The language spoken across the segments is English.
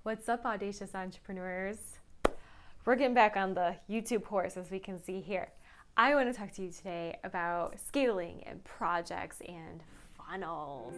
What's up, audacious entrepreneurs? We're getting back on the YouTube horse, as we can see here. I want to talk to you today about scaling and projects and funnels.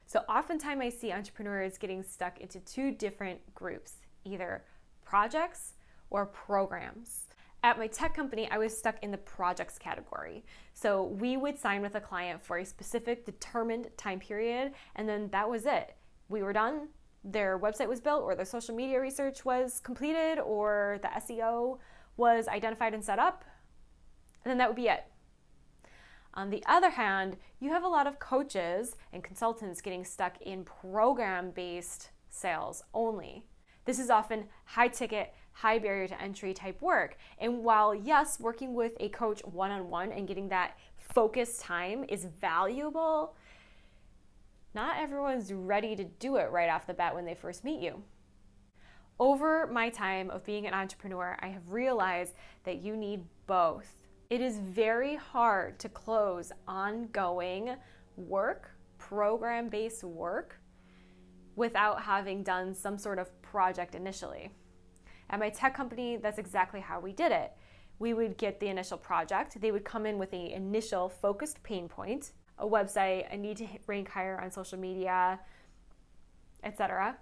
So oftentimes I see entrepreneurs getting stuck into two different groups, either projects or programs. At my tech company, I was stuck in the projects category. So we would sign with a client for a specific determined time period, and then that was it. We were done. Their website was built, or their social media research was completed, or the SEO was identified and set up, and then that would be it. On the other hand, you have a lot of coaches and consultants getting stuck in program-based sales only. This is often high ticket, high barrier to entry type work. And while yes, working with a coach one-on-one and getting that focused time is valuable, not everyone's ready to do it right off the bat when they first meet you. Over my time of being an entrepreneur, I have realized that you need both. It is very hard to close ongoing work, program-based work, without having done some sort of project initially. At my tech company, that's exactly how we did it. We would get the initial project. They would come in with an initial focused pain point, a website, a need to rank higher on social media, etc.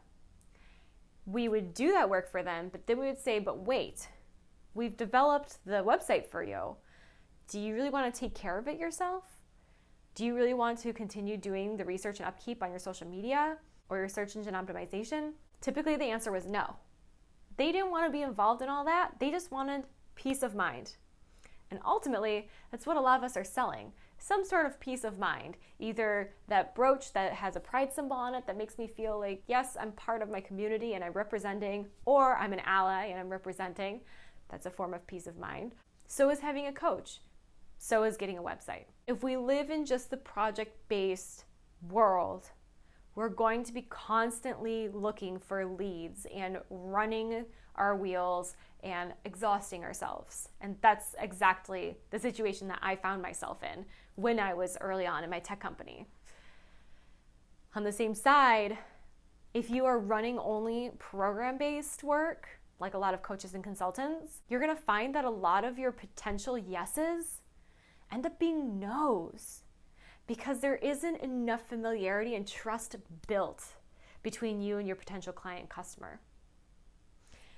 We would do that work for them, but then we would say, but wait, we've developed the website for you. Do you really want to take care of it yourself? Do you really want to continue doing the research and upkeep on your social media or your search engine optimization? Typically the answer was no. They didn't want to be involved in all that. They just wanted peace of mind. And ultimately, that's what a lot of us are selling. Some sort of peace of mind. Either that brooch that has a pride symbol on it that makes me feel like, yes, I'm part of my community and I'm representing, or I'm an ally and I'm representing. That's a form of peace of mind. So is having a coach. So is getting a website. If we live in just the project-based world, we're going to be constantly looking for leads and running our wheels and exhausting ourselves. And that's exactly the situation that I found myself in when I was early on in my tech company. On the same side, if you are running only program-based work, like a lot of coaches and consultants, you're gonna find that a lot of your potential yeses end up being no's, because there isn't enough familiarity and trust built between you and your potential client customer.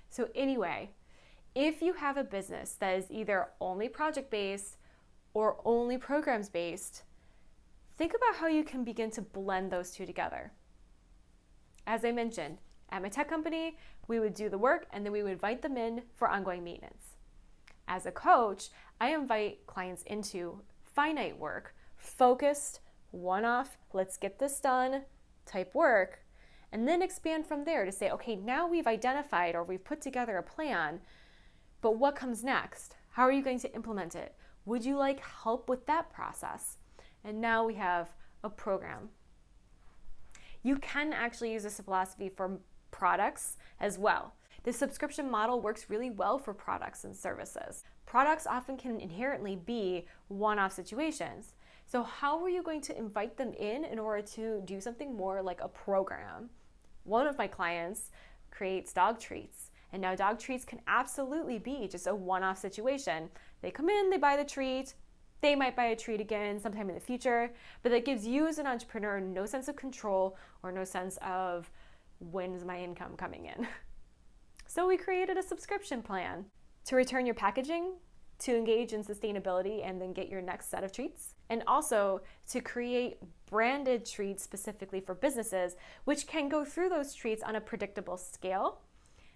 So anyway, if you have a business that is either only project-based or only programs-based, think about how you can begin to blend those two together. As I mentioned, at my tech company, we would do the work and then we would invite them in for ongoing maintenance. As a coach, I invite clients into finite work, focused, one-off, let's get this done type work, and then expand from there to say, okay, now we've identified or we've put together a plan, but what comes next? How are you going to implement it? Would you like help with that process? And now we have a program. You can actually use this philosophy for products as well. The subscription model works really well for products and services. Products often can inherently be one-off situations. So how are you going to invite them in order to do something more like a program? One of my clients creates dog treats, and now dog treats can absolutely be just a one-off situation. They come in, they buy the treat, they might buy a treat again sometime in the future, but that gives you as an entrepreneur no sense of control or no sense of when's my income coming in. So we created a subscription plan to return your packaging, to engage in sustainability and then get your next set of treats, and also to create branded treats specifically for businesses, which can go through those treats on a predictable scale,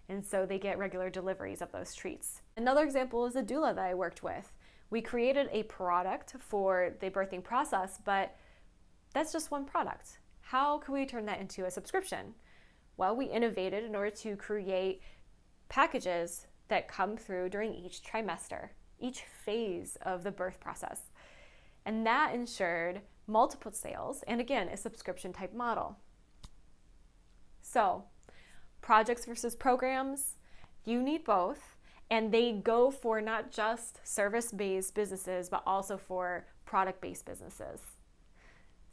and so they get regular deliveries of those treats. Another example is a doula that I worked with. We created a product for the birthing process, but that's just one product. How can we turn that into a subscription? Well, we innovated in order to create packages that come through during each trimester, each phase of the birth process. And that ensured multiple sales and, again, a subscription type model. So, projects versus programs, you need both, and they go for not just service-based businesses, but also for product-based businesses.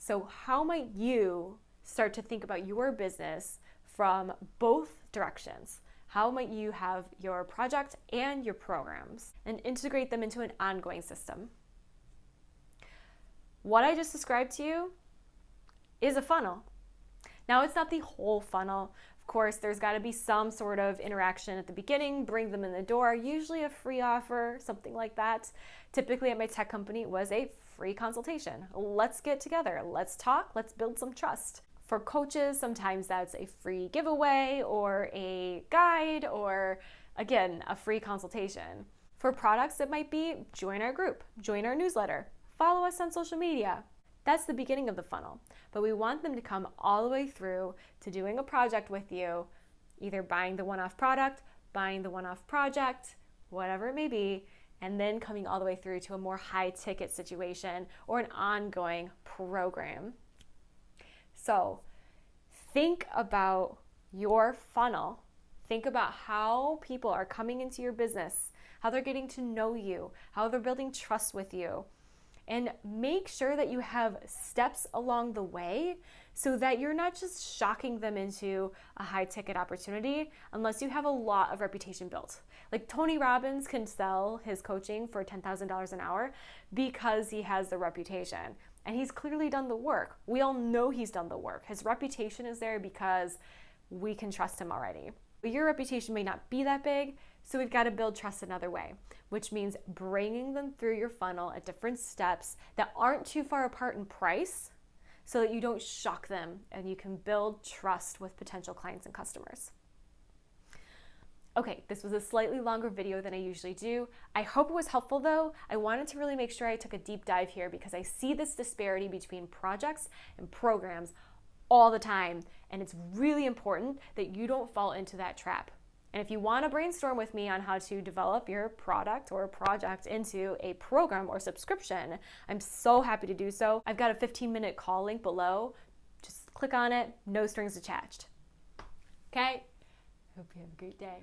So how might you start to think about your business from both directions? How might you have your project and your programs and integrate them into an ongoing system? What I just described to you is a funnel. Now, it's not the whole funnel. Of course, there's got to be some sort of interaction at the beginning, bring them in the door, usually a free offer, something like that. Typically at my tech company, it was a free consultation. Let's get together, let's talk, let's build some trust. For coaches, sometimes that's a free giveaway or a guide or, again, a free consultation. For products, it might be join our group, join our newsletter, follow us on social media. That's the beginning of the funnel, but we want them to come all the way through to doing a project with you, either buying the one-off product, buying the one-off project, whatever it may be, and then coming all the way through to a more high-ticket situation or an ongoing program. So think about your funnel. Think about how people are coming into your business, how they're getting to know you, how they're building trust with you. And make sure that you have steps along the way so that you're not just shocking them into a high ticket opportunity unless you have a lot of reputation built. Like Tony Robbins can sell his coaching for $10,000 an hour because he has the reputation. And he's clearly done the work. We all know he's done the work. His reputation is there because we can trust him already. But your reputation may not be that big, so we've got to build trust another way, which means bringing them through your funnel at different steps that aren't too far apart in price so that you don't shock them and you can build trust with potential clients and customers. Okay, this was a slightly longer video than I usually do. I hope it was helpful though. I wanted to really make sure I took a deep dive here because I see this disparity between projects and programs all the time, and it's really important that you don't fall into that trap. And if you want to brainstorm with me on how to develop your product or project into a program or subscription, I'm so happy to do so. I've got a 15-minute call link below. Just click on it, no strings attached. Okay? Hope you have a great day.